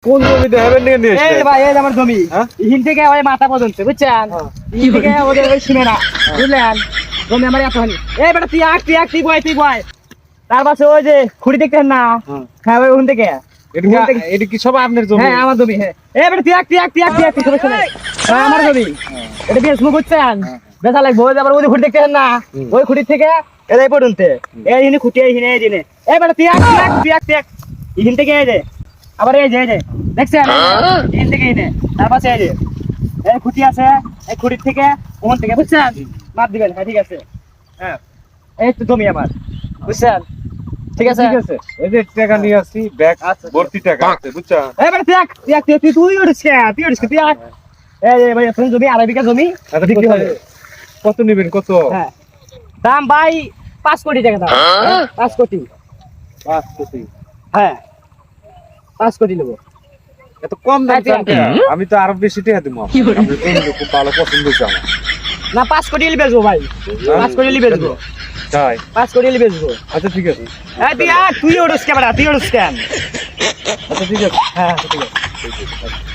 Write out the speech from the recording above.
কোন জমিতে হেভেন নিয়ে নিয়ে এই ভাই এই যে আমার জমি হ্যাঁ? ইহিন থেকে ওই মাথা পর্যন্ত বুঝছেন ইহিন থেকে ওদের ওই সীমানা বুঝলেন জমি আমার এত হয়নি এই বেটা তুই বয় তার পাশে ওই যে খুঁড়ি দেখতেন না হ্যাঁ ওই ওখান থেকে এটা কি সব আপনার জমি? হ্যাঁ আমার জমি হ্যাঁ এই বেটা তুই সমস্যা নাই হ্যাঁ আমার জমি এটা বেশ বুঝছেন বেচা লাগবে ওই যে আবার ওই খুঁড়ি দেখতেন না ওই খুঁড়ি থেকে এই পর্যন্ত এই হিনে খুঁটি এই হিনে এই দিনে এই বেটা তুই ইহিন থেকে এই যে আবার এই যে দেখছেন ইহিন থেকে এই যে তার পাশে এই যে এই খুঁটি আছে এই খুঁটির থেকে ওখান থেকে বুঝছেন মাপ দিবেন হ্যাঁ ঠিক আছে হ্যাঁ এই তো জমি আমার বুঝছেন ঠিক আছে এই যে টাকা নিয়ে আসছি ব্যাগ ভর্তি টাকা আছে বুঝছেন? এবার তুই উঠছে এই যে ভাই তুমি জমি আড়াই বিঘা জমি আচ্ছা, বিক্রি হবে কত নিবেন কত? হ্যাঁ দাম ভাই 5 কোটি টাকা দাম 5 কোটি 5 কোটি। হ্যাঁ 5 কোটি নেবো এত কম দাম হ্যাঁ, চান কেন? আমি তো আরো বেশি টাকা দিব। আপনি জমি খুব ভালো পছন্দ হয়েছে আমার। না 5 কোটি নিয়ে বেচবো ভাই 5 কোটি নিয়ে বেচবো তাই? 5 কোটি নিয়ে বেচবো আচ্ছা ঠিক আছে। তুই উঠছ ক্যামেরা তুই উঠছ কেন আচ্ছা ঠিক আছে। হ্যাঁ ঠিক আছে